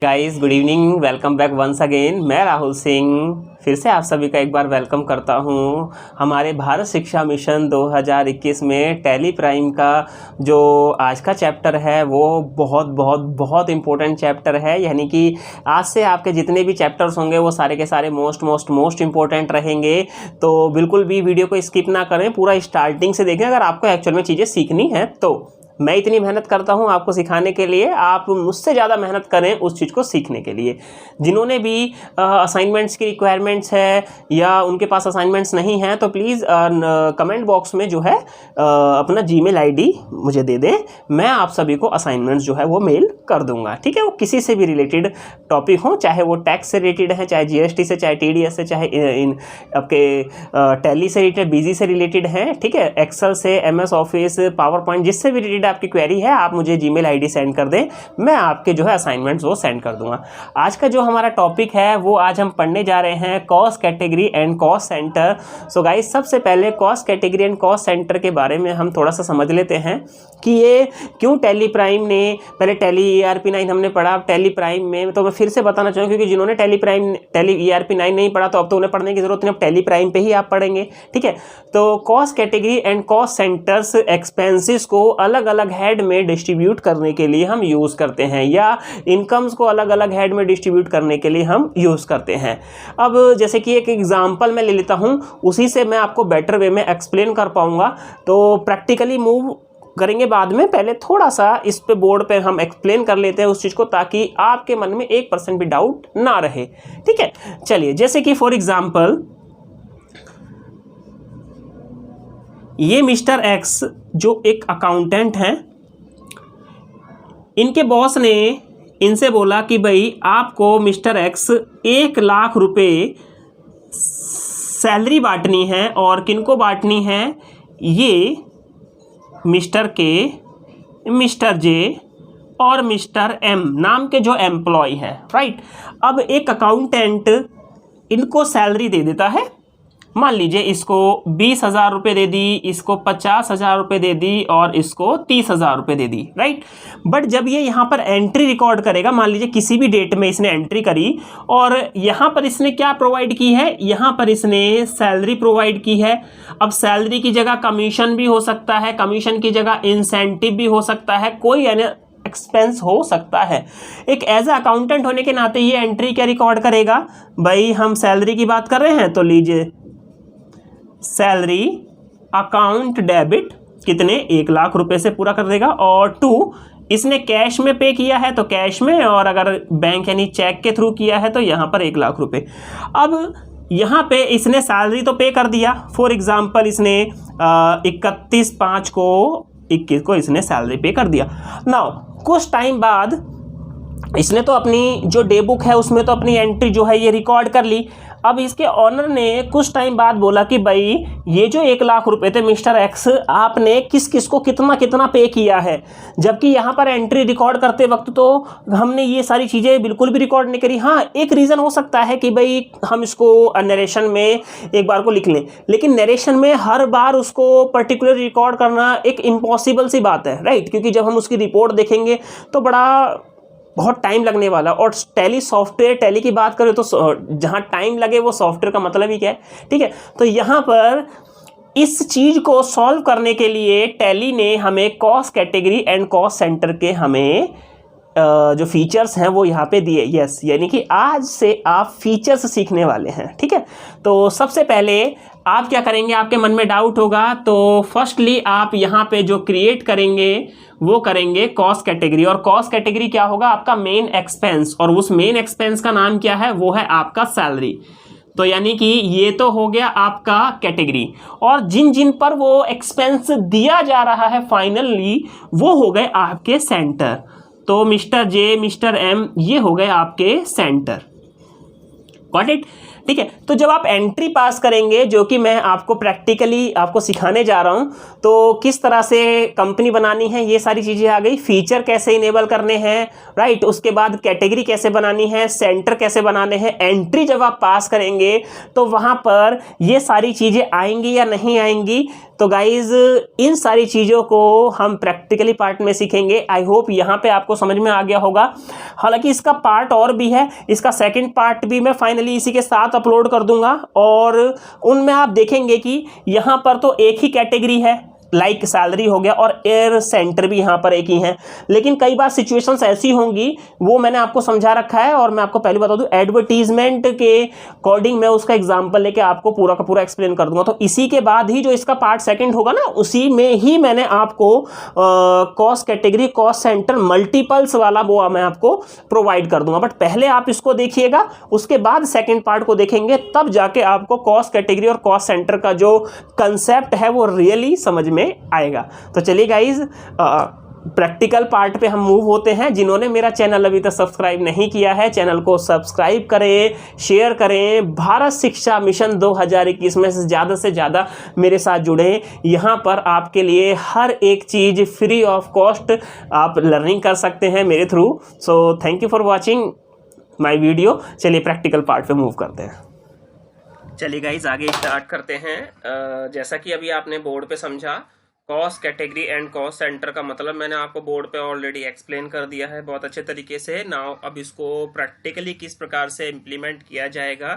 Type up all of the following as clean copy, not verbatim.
Guys good evening, welcome back once again. मैं राहुल सिंह फिर से आप सभी का एक बार वेलकम करता हूं हमारे भारत शिक्षा मिशन 2021 में टैली प्राइम का जो आज का चैप्टर है वो बहुत बहुत बहुत इम्पोर्टेंट चैप्टर है। यानी कि आज से आपके जितने भी चैप्टर्स होंगे वो सारे के सारे मोस्ट इम्पोर्टेंट रहेंगे। तो बिल्कुल भी वीडियो को स्किप ना करें, पूरा स्टार्टिंग से देखें अगर आपको एक्चुअल में चीज़ें सीखनी है तो। मैं इतनी मेहनत करता हूं आपको सिखाने के लिए, आप मुझसे ज़्यादा मेहनत करें उस चीज़ को सीखने के लिए। जिन्होंने भी असाइनमेंट्स की रिक्वायरमेंट्स है या उनके पास असाइनमेंट्स नहीं हैं तो प्लीज़ कमेंट बॉक्स में जो है अपना जीमेल आईडी मुझे दे दें, मैं आप सभी को असाइनमेंट्स जो है वो मेल कर दूंगा। ठीक है, वो किसी से भी रिलेटेड टॉपिक हो, चाहे वो टैक्स से रिलेटेड है, चाहे जीएसटी से, चाहे टीडीएस से, चाहे इन आपके टैली से रिलेटेड, बीजी से रिलेटेड है। ठीक है, एक्सेल से, एमएस ऑफिस, पावर पॉइंट, जिससे भी रिलेटेड आपकी क्वेरी है आप मुझे जीमेल आईडी सेंड कर दें, मैं आपके जो है असाइनमेंट्स वो सेंड कर दूंगा। आज का जो हमारा टॉपिक है वो आज हम पढ़ने जा रहे हैं cost category and cost centre. So guys, सबसे पहले cost category and cost centre के बारे में हम थोड़ा सा समझ लेते हैं कि ये क्यों टैली प्राइम ने, पहले टैली ERP 9 हमने पढ़ा, टैली प्राइम में तो मैं फिर से बताना चाहूँगा क्योंकि जिन्होंने टैली ERP 9 नहीं पढ़ा तो अब तो उन्हें पढ़ने की जरूरत नहीं, अब टैली प्राइम पे ही आप पढ़ेंगे। ठीक है, तो cost category and cost centres expenses को अलग अलग हेड में डिस्ट्रीब्यूट करने के लिए हम यूज़ करते हैं, या इनकम्स को अलग अलग हेड में डिस्ट्रीब्यूट करने के लिए हम यूज़ करते हैं। अब जैसे कि एक एग्जांपल मैं ले लेता हूं, उसी से मैं आपको बेटर वे में एक्सप्लेन कर पाऊंगा। तो प्रैक्टिकली मूव करेंगे बाद में, पहले थोड़ा सा इस पे बोर्ड पे हम एक्सप्लेन कर लेते हैं उस चीज़ को, ताकि आपके मन में 1% भी डाउट ना रहे। ठीक है, चलिए, जैसे कि फॉर एग्जाम्पल ये मिस्टर एक्स जो एक अकाउंटेंट हैं, इनके बॉस ने इनसे बोला कि भाई आपको मिस्टर एक्स 1 लाख रुपए सैलरी बांटनी है, और किनको बांटनी है, ये मिस्टर के, मिस्टर जे और मिस्टर एम नाम के जो एम्प्लॉय हैं। राइट, अब एक अकाउंटेंट इनको सैलरी दे देता है, मान लीजिए इसको 20,000 रुपये दे दी, इसको 50,000 रुपये दे दी और इसको 30,000 रुपये दे दी। राइट, बट जब ये यहाँ पर एंट्री रिकॉर्ड करेगा, मान लीजिए किसी भी डेट में इसने एंट्री करी और यहाँ पर इसने क्या प्रोवाइड की है, यहाँ पर इसने सैलरी प्रोवाइड की है। अब सैलरी की जगह कमीशन भी हो सकता है, कमीशन की जगह इंसेंटिव भी हो सकता है, कोई एक्सपेंस हो सकता है। एक एज ए अकाउंटेंट होने के नाते ये एंट्री क्या रिकॉर्ड करेगा, भाई हम सैलरी की बात कर रहे हैं तो लीजिए सैलरी अकाउंट डेबिट कितने, 1 लाख रुपए से पूरा कर देगा। और 2, इसने कैश में पे किया है तो कैश में, और अगर बैंक यानी चेक के थ्रू किया है तो यहाँ पर 1 लाख रुपए। अब यहाँ पे इसने सैलरी तो पे कर दिया, फॉर एग्जांपल इसने 21 को इसने सैलरी पे कर दिया। नाउ कुछ टाइम बाद इसने तो अपनी जो डे बुक है उसमें तो अपनी एंट्री जो है ये रिकॉर्ड कर ली। अब इसके ऑनर ने कुछ टाइम बाद बोला कि भाई ये जो 1 लाख रुपए थे मिस्टर एक्स, आपने किस किस को कितना कितना पे किया है, जबकि यहाँ पर एंट्री रिकॉर्ड करते वक्त तो हमने ये सारी चीज़ें बिल्कुल भी रिकॉर्ड नहीं करी। हाँ, एक रीज़न हो सकता है कि भाई हम इसको नरेशन में एक बार को लिख लें, लेकिन नरेशन में हर बार उसको पर्टिकुलर रिकॉर्ड करना एक इम्पॉसिबल सी बात है। राइट, क्योंकि जब हम उसकी रिपोर्ट देखेंगे तो बहुत टाइम लगने वाला, और टैली सॉफ्टवेयर, टैली की बात करें तो जहाँ टाइम लगे वो सॉफ्टवेयर का मतलब ही क्या है। ठीक है, तो यहाँ पर इस चीज़ को सॉल्व करने के लिए टैली ने हमें cost category and cost centre के हमें जो फीचर्स हैं वो यहाँ पे दिए। यस, यानी कि आज से आप फीचर्स सीखने वाले हैं। ठीक है, तो सबसे पहले आप क्या करेंगे, आपके मन में डाउट होगा तो फर्स्टली आप यहाँ पे जो क्रिएट करेंगे वो करेंगे कॉस्ट कैटेगरी, और कॉस्ट कैटेगरी क्या होगा, आपका मेन एक्सपेंस, और उस मेन एक्सपेंस का नाम क्या है, वो है आपका सैलरी। तो यानी कि ये तो हो गया आपका कैटेगरी, और जिन जिन पर वो एक्सपेंस दिया जा रहा है फाइनली वो हो गए आपके सेंटर। तो मिस्टर जे, मिस्टर एम, ये हो गए आपके सेंटर। Got it? ठीक है, तो जब आप एंट्री पास करेंगे, जो कि मैं आपको प्रैक्टिकली आपको सिखाने जा रहा हूं, तो किस तरह से कंपनी बनानी है ये सारी चीज़ें आ गई, फीचर कैसे इनेबल करने हैं, राइट, उसके बाद कैटेगरी कैसे बनानी है, सेंटर कैसे बनाने हैं, एंट्री जब आप पास करेंगे तो वहां पर ये सारी चीज़ें आएंगी या नहीं आएंगी। तो गाइज इन सारी चीज़ों को हम प्रैक्टिकली पार्ट में सीखेंगे। आई होप यहाँ पे आपको समझ में आ गया होगा। हालांकि इसका पार्ट और भी है, इसका सेकंड पार्ट भी मैं फाइनली इसी के साथ अपलोड कर दूंगा, और उनमें आप देखेंगे कि यहाँ पर तो एक ही कैटेगरी है, लाइक सैलरी हो गया, और एयर सेंटर भी यहाँ पर एक ही है। लेकिन कई बार सिचुएशंस ऐसी होंगी, वो मैंने आपको समझा रखा है, और मैं आपको पहले बता दूं एडवर्टीजमेंट के अकॉर्डिंग मैं उसका एग्जांपल लेके आपको पूरा का पूरा एक्सप्लेन कर दूंगा। तो इसी के बाद ही जो इसका पार्ट सेकंड होगा ना, उसी में ही मैंने आपको cost category, cost centre, multiples वाला वो मैं आपको प्रोवाइड कर दूंगा। बट पहले आप इसको देखिएगा, उसके बाद सेकेंड पार्ट को देखेंगे, तब जाके आपको कॉस्ट कैटेगरी और कॉस्ट सेंटर का जो कंसेप्ट है वो रियली समझ में आएगा। तो चलिए गाइज प्रैक्टिकल पार्ट पे हम मूव होते हैं। जिन्होंने मेरा चैनल अभी तक सब्सक्राइब नहीं किया है, चैनल को सब्सक्राइब करें, शेयर करें। भारत शिक्षा मिशन 2021 में से ज़्यादा मेरे साथ जुड़े। यहाँ पर आपके लिए हर एक चीज़ फ्री ऑफ कॉस्ट आप लर्निंग कर सकते हैं मेरे through. So thank you for watching my video. चलिए प्रैक्टिकल पार्ट पे मूव करते हैं। चलिए गाइज आगे स्टार्ट करते हैं। जैसा कि अभी आपने बोर्ड पे समझा, cost category and cost centre का मतलब मैंने आपको बोर्ड पे ऑलरेडी एक्सप्लेन कर दिया है बहुत अच्छे तरीके से। नाउ अब इसको प्रैक्टिकली किस प्रकार से इम्प्लीमेंट किया जाएगा,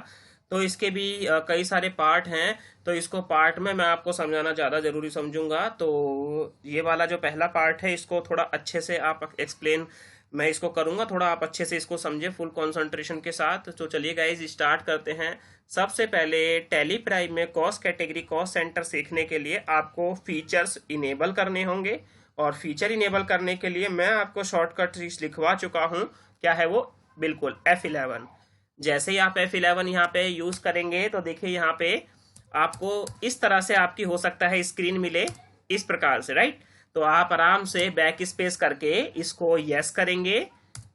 तो इसके भी कई सारे पार्ट हैं, तो इसको पार्ट में मैं आपको समझाना ज़्यादा ज़रूरी समझूंगा। तो ये वाला जो पहला पार्ट है, इसको थोड़ा अच्छे से आप एक्सप्लेन मैं इसको करूंगा, थोड़ा आप अच्छे से इसको समझे फुल कंसंट्रेशन के साथ। तो चलिए गाइज स्टार्ट करते हैं। सबसे पहले टैली प्राइम में कॉस्ट कैटेगरी, कॉस्ट सेंटर सीखने के लिए आपको फीचर्स इनेबल करने होंगे, और फीचर इनेबल करने के लिए मैं आपको शॉर्टकट लिखवा चुका हूं। क्या है वो? बिल्कुल F11। जैसे ही आप F11 यहाँ पे यूज करेंगे, तो देखिए यहाँ पे आपको इस तरह से आपकी हो सकता है स्क्रीन मिले इस प्रकार से, राइट। तो आप आराम से बैक स्पेस करके इसको यस करेंगे,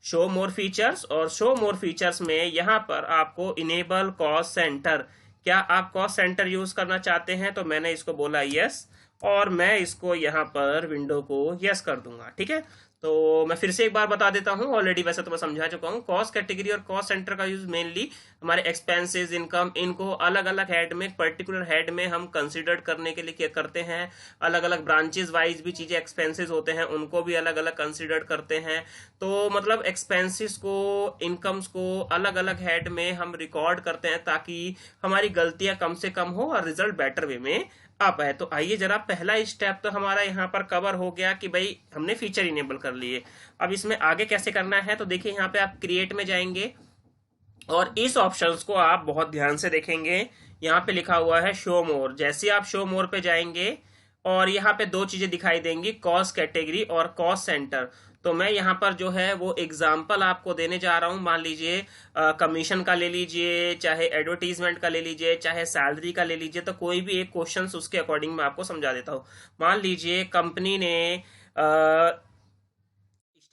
शो मोर फीचर्स, और शो मोर फीचर्स में यहाँ पर आपको इनेबल कॉस्ट सेंटर, क्या आप कॉस्ट सेंटर यूज करना चाहते हैं? तो मैंने इसको बोला यस, और मैं इसको यहाँ पर विंडो को यस कर दूंगा, ठीक है। तो मैं फिर से एक बार बता देता हूँ, ऑलरेडी वैसे तो मैं समझा चुका हूँ। कॉस्ट कैटेगरी और कॉस्ट सेंटर का यूज मेनली हमारे एक्सपेंसेस, इनकम, इनको अलग अलग हेड में, पर्टिकुलर हेड में हम कंसिडर करने के लिए क्या करते हैं, अलग अलग ब्रांचेस वाइज भी चीजें एक्सपेंसेस होते हैं, उनको भी अलग अलग कंसिडर करते हैं। तो मतलब एक्सपेंसेस को, इनकम्स को अलग अलग हेड में हम रिकॉर्ड करते हैं, ताकि हमारी गलतियां कम से कम हो और रिजल्ट बेटर वे में आ पाए। तो आइए जरा, पहला स्टेप तो हमारा यहाँ पर कवर हो गया कि भाई हमने फीचर इनेबल कर लिए। अब इसमें आगे कैसे करना है, तो देखिए यहाँ पे आप क्रिएट में जाएंगे, और इस ऑप्शंस को आप बहुत ध्यान से देखेंगे। यहाँ पे लिखा हुआ है शो मोर। जैसे आप शो मोर पे जाएंगे, और यहाँ पे दो चीजें दिखाई देंगी, कॉस्ट कैटेगरी और कॉस्ट सेंटर। तो मैं यहाँ पर जो है वो एग्जाम्पल आपको देने जा रहा हूँ। मान लीजिए कमीशन का ले लीजिए, चाहे एडवर्टीजमेंट का ले लीजिए, चाहे सैलरी का ले लीजिए, तो कोई भी एक क्वेश्चन उसके अकॉर्डिंग मैं आपको समझा देता हूँ। मान लीजिए कंपनी ने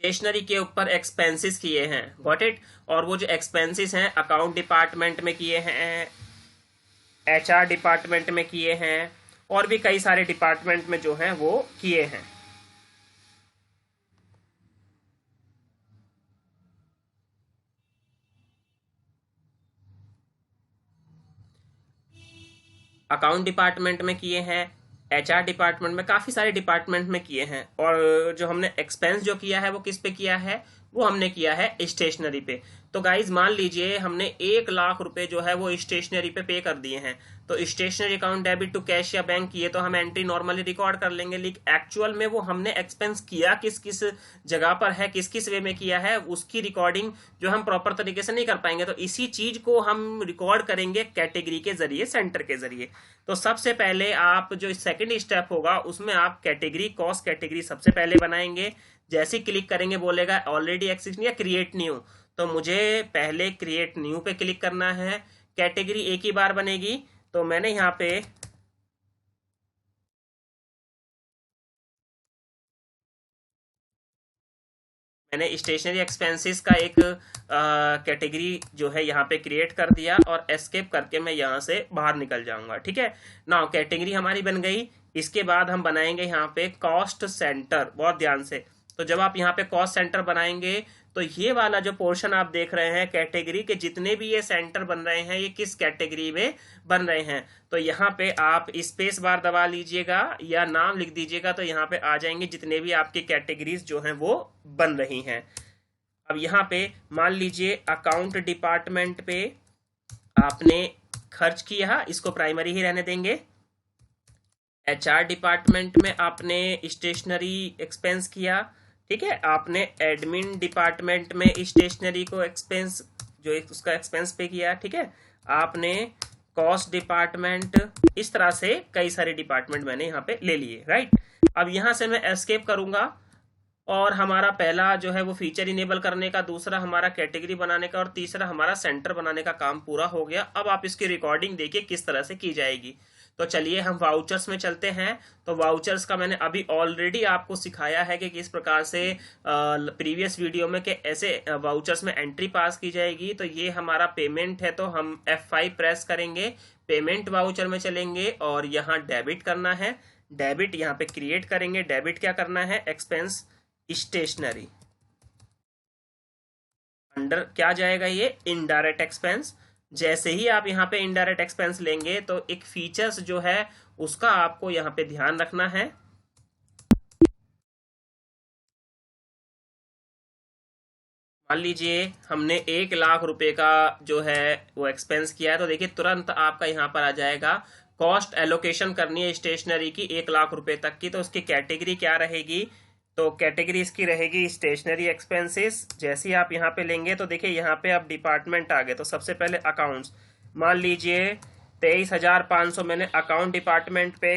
स्टेशनरी के ऊपर एक्सपेंसेस किए हैं, गॉट इट, और वो जो एक्सपेंसेस हैं अकाउंट डिपार्टमेंट में किए हैं, HR डिपार्टमेंट में किए हैं, और भी कई सारे डिपार्टमेंट में जो हैं वो किए हैं। अकाउंट डिपार्टमेंट में किए हैं, HR डिपार्टमेंट में, काफी सारे डिपार्टमेंट में किए हैं। और जो हमने एक्सपेंस जो किया है वो किस पे किया है, वो हमने किया है स्टेशनरी पे। तो गाइज मान लीजिए हमने 1 लाख रुपए जो है वो स्टेशनरी पे कर दिए हैं। तो stationery account debit to cash या बैंक किए तो हम एंट्री नॉर्मली रिकॉर्ड कर लेंगे, लेकिन एक्चुअल में वो हमने एक्सपेंस किया किस किस जगह पर है, किस किस वे में किया है, उसकी रिकॉर्डिंग जो हम प्रॉपर तरीके से नहीं कर पाएंगे। तो इसी चीज को हम रिकॉर्ड करेंगे कैटेगरी के जरिए, सेंटर के जरिए। तो सबसे पहले आप जो सेकंड स्टेप होगा उसमें आप कैटेगरी, कॉस्ट कैटेगरी सबसे पहले बनाएंगे। जैसे क्लिक करेंगे बोलेगा ऑलरेडी एक्सिस्टिंग या क्रिएट न्यू, तो मुझे पहले क्रिएट न्यू पे क्लिक करना है। कैटेगरी एक ही बार बनेगी, तो मैंने यहाँ पे मैंने स्टेशनरी एक्सपेंसेस का एक कैटेगरी जो है यहाँ पे क्रिएट कर दिया, और एस्केप करके मैं यहाँ से बाहर निकल जाऊंगा, ठीक है। नाउ कैटेगरी हमारी बन गई। इसके बाद हम बनाएंगे यहाँ पे कॉस्ट सेंटर, बहुत ध्यान से। तो जब आप यहाँ पे कॉस्ट सेंटर बनाएंगे तो ये वाला जो पोर्शन आप देख रहे हैं कैटेगरी के जितने भी ये सेंटर बन रहे हैं ये किस कैटेगरी में बन रहे हैं, तो यहाँ पे आप स्पेस बार दबा लीजिएगा या नाम लिख दीजिएगा तो यहाँ पे आ जाएंगे जितने भी आपकी कैटेगरीज जो हैं वो बन रही हैं। अब यहाँ पे मान लीजिए अकाउंट डिपार्टमेंट पे आपने खर्च किया, इसको प्राइमरी ही रहने देंगे। एचआर डिपार्टमेंट में आपने स्टेशनरी एक्सपेंस किया, ठीक है। आपने एडमिन डिपार्टमेंट में स्टेशनरी को एक्सपेंस जो उसका एक्सपेंस पे किया, ठीक है। आपने कॉस्ट डिपार्टमेंट, इस तरह से कई सारे डिपार्टमेंट मैंने यहाँ पे ले लिए, राइट। अब यहाँ से मैं एस्केप करूंगा और हमारा पहला जो है वो फीचर इनेबल करने का, दूसरा हमारा कैटेगरी बनाने का और तीसरा हमारा सेंटर बनाने का काम पूरा हो गया। अब आप इसकी रिकॉर्डिंग देखिए किस तरह से की जाएगी। तो चलिए हम वाउचर्स में चलते हैं। तो वाउचर्स का मैंने अभी ऑलरेडी आपको सिखाया है कि किस प्रकार से प्रीवियस वीडियो में कि ऐसे वाउचर्स में एंट्री पास की जाएगी। तो ये हमारा पेमेंट है, तो हम F5 प्रेस करेंगे, पेमेंट वाउचर में चलेंगे और यहाँ डेबिट करना है। डेबिट यहाँ पे क्रिएट करेंगे। डेबिट क्या करना है, एक्सपेंस स्टेशनरी, अंडर क्या जाएगा ये, इनडायरेक्ट एक्सपेंस। जैसे ही आप यहाँ पे इनडायरेक्ट एक्सपेंस लेंगे तो एक फीचर्स जो है उसका आपको यहाँ पे ध्यान रखना है। मान लीजिए हमने 1 लाख रुपए का जो है वो एक्सपेंस किया है, तो देखिए तुरंत आपका यहाँ पर आ जाएगा कॉस्ट एलोकेशन करनी है स्टेशनरी की 1 लाख रुपए तक की। तो उसकी कैटेगरी क्या रहेगी, तो कैटेगरी इसकी रहेगी स्टेशनरी एक्सपेंसेस। जैसे ही आप यहाँ पे लेंगे तो देखिए यहाँ पे आप डिपार्टमेंट आ गए। तो सबसे पहले अकाउंट्स, मान लीजिए 23,500 मैंने अकाउंट डिपार्टमेंट पे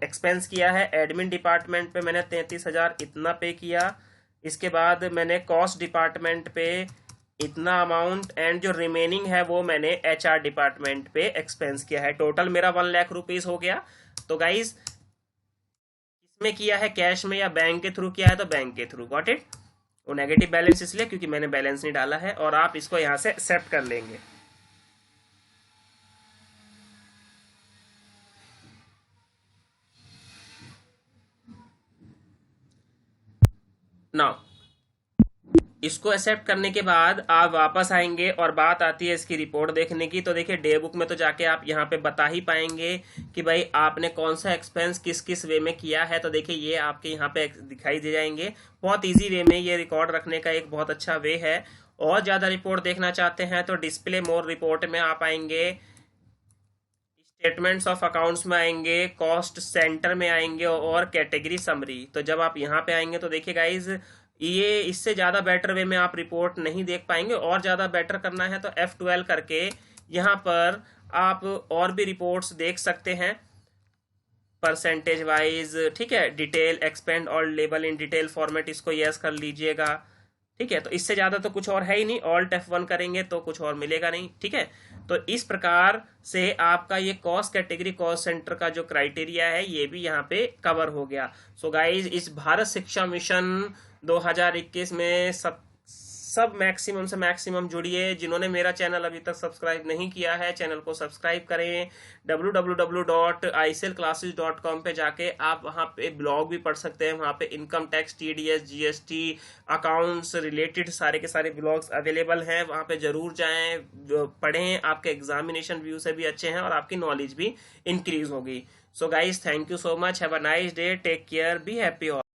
एक्सपेंस किया है। एडमिन डिपार्टमेंट पे मैंने 33,000 इतना पे किया। इसके बाद मैंने कॉस्ट डिपार्टमेंट पे इतना अमाउंट एंड जो रिमेनिंग है वो मैंने HR डिपार्टमेंट पे एक्सपेंस किया है। टोटल मेरा 1 लाख रुपीज हो गया। तो गाइज में किया है, कैश में या बैंक के थ्रू किया है, तो बैंक के थ्रू, गॉट इट। वो नेगेटिव बैलेंस इसलिए क्योंकि मैंने बैलेंस नहीं डाला है। और आप इसको यहां से एक्सेप्ट कर लेंगे। नाउ इसको एक्सेप्ट करने के बाद आप वापस आएंगे और बात आती है इसकी रिपोर्ट देखने की। तो देखिए डे बुक में तो जाके आप यहाँ पे बता ही पाएंगे कि भाई आपने कौन सा एक्सपेंस किस किस वे में किया है। तो देखिए ये आपके यहाँ पे दिखाई दे जाएंगे। बहुत इजी वे में ये रिकॉर्ड रखने का एक बहुत अच्छा वे है। और ज्यादा रिपोर्ट देखना चाहते हैं तो डिस्प्ले मोर रिपोर्ट में आप आएंगे, स्टेटमेंट्स ऑफ अकाउंट्स में आएंगे, कॉस्ट सेंटर में आएंगे और कैटेगरी समरी। तो जब आप यहाँ पे आएंगे तो देखिए गाइज ये इससे ज़्यादा बेटर वे में आप रिपोर्ट नहीं देख पाएंगे। और ज़्यादा बेटर करना है तो F12 करके यहाँ पर आप और भी रिपोर्ट्स देख सकते हैं परसेंटेज वाइज, ठीक है। डिटेल एक्सपेंड और लेबल इन डिटेल फॉर्मेट, इसको यस कर लीजिएगा, ठीक है। तो इससे ज़्यादा तो कुछ और है ही नहीं। ऑल्ट F1 करेंगे तो कुछ और मिलेगा नहीं, ठीक है। तो इस प्रकार से आपका ये कॉस्ट कैटेगरी कॉस्ट सेंटर का जो क्राइटेरिया है ये भी यहाँ पे कवर हो गया। सो गाइज इस भारत शिक्षा मिशन 2021 में सब मैक्सिमम से मैक्सिमम जुड़िए। जिन्होंने मेरा चैनल अभी तक सब्सक्राइब नहीं किया है चैनल को सब्सक्राइब करें। www.iselclasses.com पे जाके आप वहाँ पे ब्लॉग भी पढ़ सकते हैं। वहाँ पे income tax, TDS, GST, accounts related सारे के सारे ब्लॉग्स अवेलेबल हैं। वहाँ पे जरूर जाएं, पढ़ें। आपके एग्जामिनेशन व्यू से भी अच्छे हैं और आपकी नॉलेज भी इंक्रीज होगी। So guys thank you so much, have a nice day, take care, be happy.